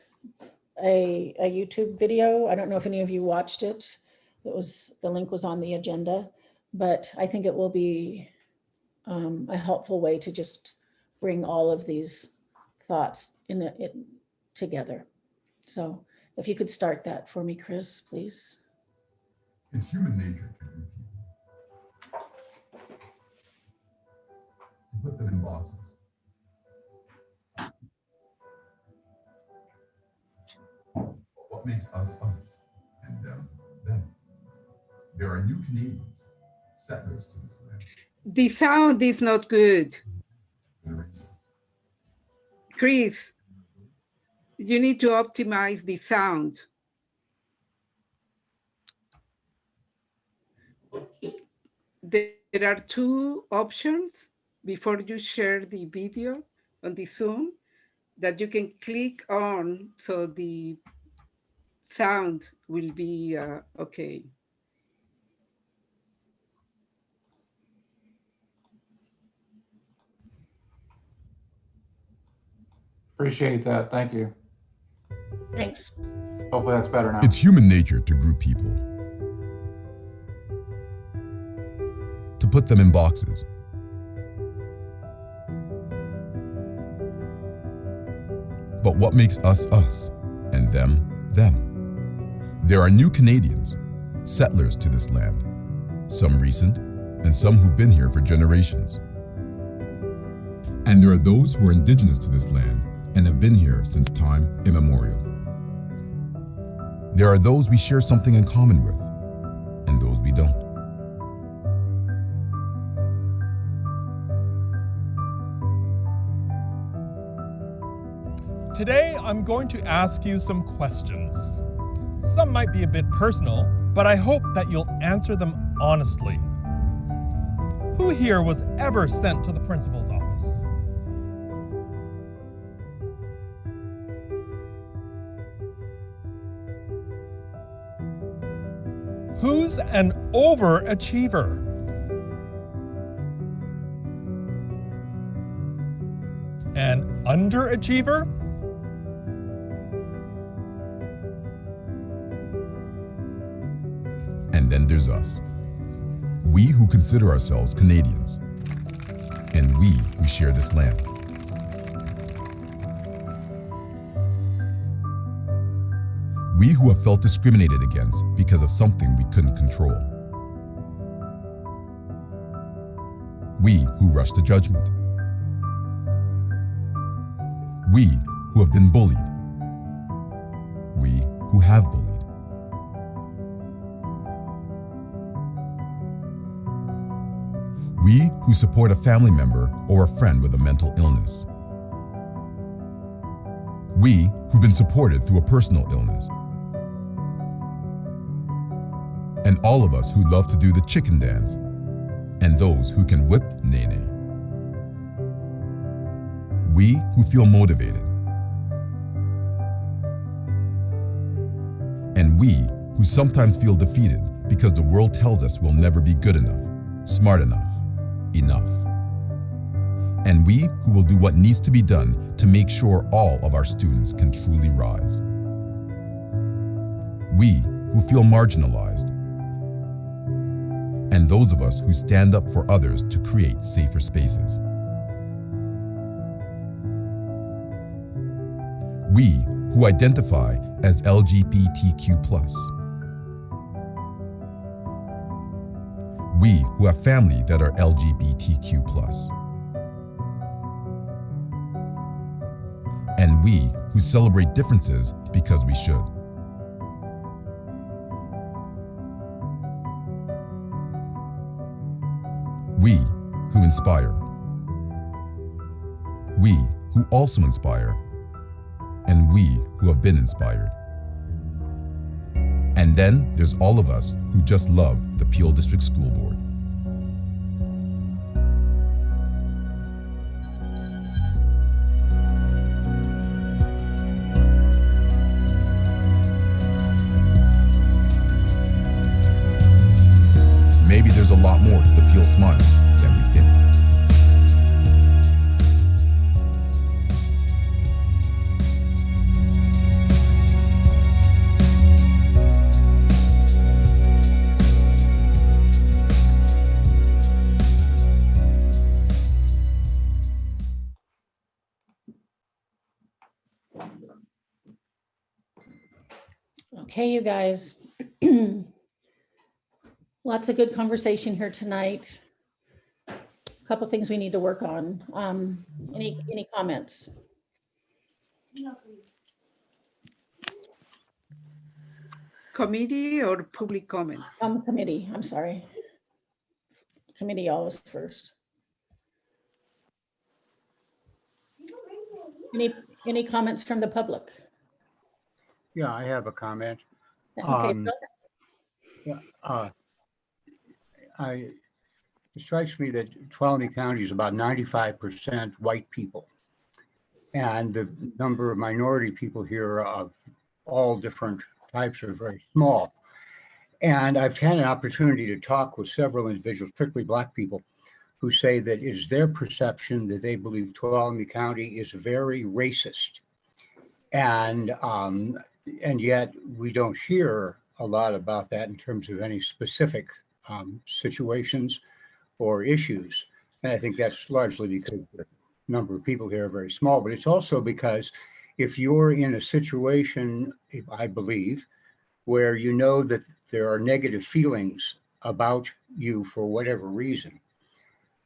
a YouTube video. I don't know if any of you watched it. The link was on the agenda, but I think it will be a helpful way to just bring all of these thoughts together. So if you could start that for me, Chris, please. It's human nature to group people, to put them in boxes. But what makes us us and them them? There are new Canadians, settlers to this land. The sound is not good. Generations. Chris, you need to optimize the sound. There are two options before you share the video on the Zoom that you can click on, so the sound will be okay. Appreciate that. Thank you. Thanks. Hopefully that's better now. It's human nature to group people, to put them in boxes. But what makes us us and them them? There are new Canadians, settlers to this land, some recent and some who've been here for generations. And there are those who are indigenous to this land and have been here since time immemorial. There are those we share something in common with, and those we don't. Today, I'm going to ask you some questions. Some might be a bit personal, but I hope that you'll answer them honestly. Who here was ever sent to the principal's office? Who's an overachiever? An underachiever? And then there's us. We who consider ourselves Canadians. And we who share this land. We who have felt discriminated against because of something we couldn't control. We who rush to judgment. We who have been bullied. We who have bullied. We who support a family member or a friend with a mental illness. We who've been supported through a personal illness. And all of us who love to do the chicken dance, and those who can whip Nene. We who feel motivated. And we who sometimes feel defeated because the world tells us we'll never be good enough, smart enough. And we who will do what needs to be done to make sure all of our students can truly rise. We who feel marginalized, and those of us who stand up for others to create safer spaces. We who identify as LGBTQ+. We who have family that are LGBTQ+. And we who celebrate differences because we should. We who inspire. We who also inspire. And we who have been inspired. And then there's all of us who just love the Peel District School Board. Maybe there's a lot more to the Peel smile than we think. Okay, you guys. Lots of good conversation here tonight. A couple things we need to work on. Any comments? Committee or public comment? Committee, I'm sorry. Committee always first. Any comments from the public? Yeah, I have a comment. Okay. It strikes me that Tuolumne County is about 95% white people. And the number of minority people here of all different types are very small. And I've had an opportunity to talk with several individuals, particularly Black people, who say that it is their perception that they believe Tuolumne County is very racist. And yet we don't hear a lot about that in terms of any specific situations or issues. And I think that's largely because the number of people here are very small, but it's also because if you're in a situation, I believe, where you know that there are negative feelings about you for whatever reason,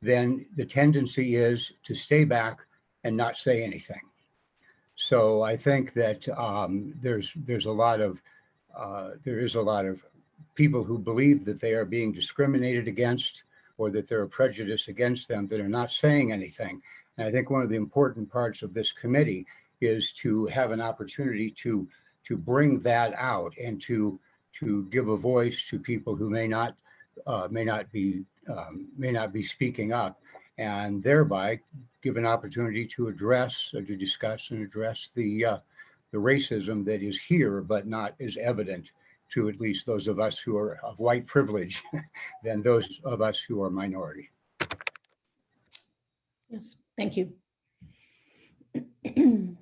then the tendency is to stay back and not say anything. So I think that there is a lot of people who believe that they are being discriminated against or that there are prejudice against them that are not saying anything. And I think one of the important parts of this committee is to have an opportunity to bring that out and to give a voice to people who may not be speaking up, and thereby give an opportunity to address or to discuss and address the racism that is here but not as evident to at least those of us who are of white privilege than those of us who are minority. Yes, thank you. Phil,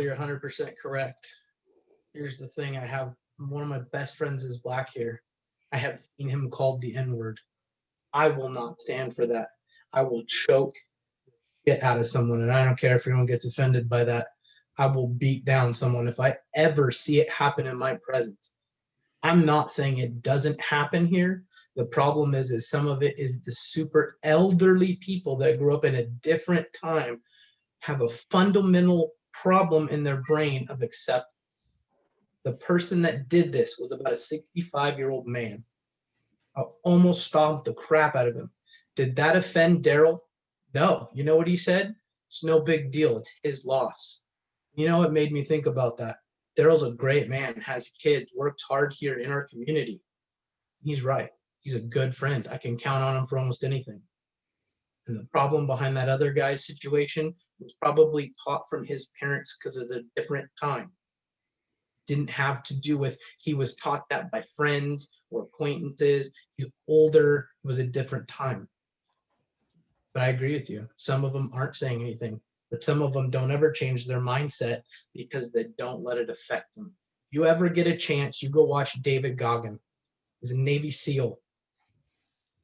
you're 100% correct. Here's the thing. I have one of my best friends is Black here. I have seen him called the N-word. I will not stand for that. I will choke it out of someone, and I don't care if anyone gets offended by that. I will beat down someone if I ever see it happen in my presence. I'm not saying it doesn't happen here. The problem is some of it is the super elderly people that grew up in a different time have a fundamental problem in their brain of acceptance. The person that did this was about a 65-year-old man. I almost stomped the crap out of him. Did that offend Daryl? No. You know what he said? It's no big deal. It's his loss. You know, it made me think about that. Daryl's a great man, has kids, worked hard here in our community. He's right. He's a good friend. I can count on him for almost anything. And the problem behind that other guy's situation was probably taught from his parents because of a different time. Didn't have to do with he was taught that by friends or acquaintances. He's older. It was a different time. But I agree with you. Some of them aren't saying anything, but some of them don't ever change their mindset because they don't let it affect them. If you ever get a chance, you go watch David Goggin. He's a Navy SEAL.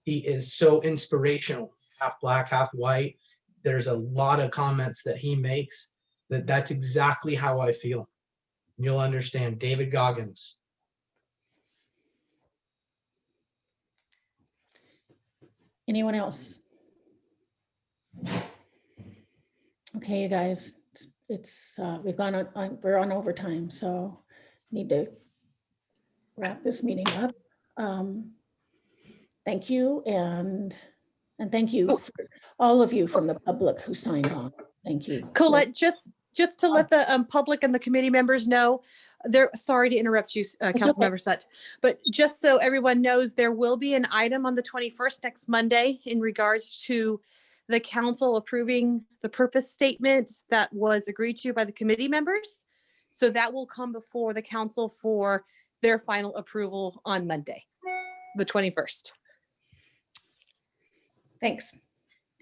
He is so inspirational, half black, half white. There's a lot of comments that he makes that's exactly how I feel. You'll understand. David Goggins. Anyone else? Okay, you guys, we've gone on, we're on overtime, so need to wrap this meeting up. Thank you, and thank you for all of you from the public who signed on. Thank you. Colette, just to let the public and the committee members know, sorry to interrupt you, Councilmember Sutt, but just so everyone knows, there will be an item on the 21st, next Monday, in regards to the council approving the purpose statement that was agreed to by the committee members. So that will come before the council for their final approval on Monday, the 21st. Thanks.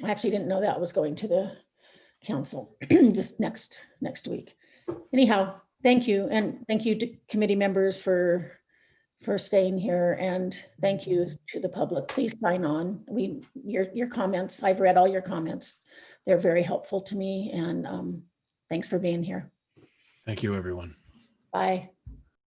I actually didn't know that was going to the council just next week. Anyhow, thank you, and thank you to committee members for staying here, and thank you to the public. Please sign on. Your comments, I've read all your comments. They're very helpful to me, and thanks for being here. Thank you, everyone. Bye.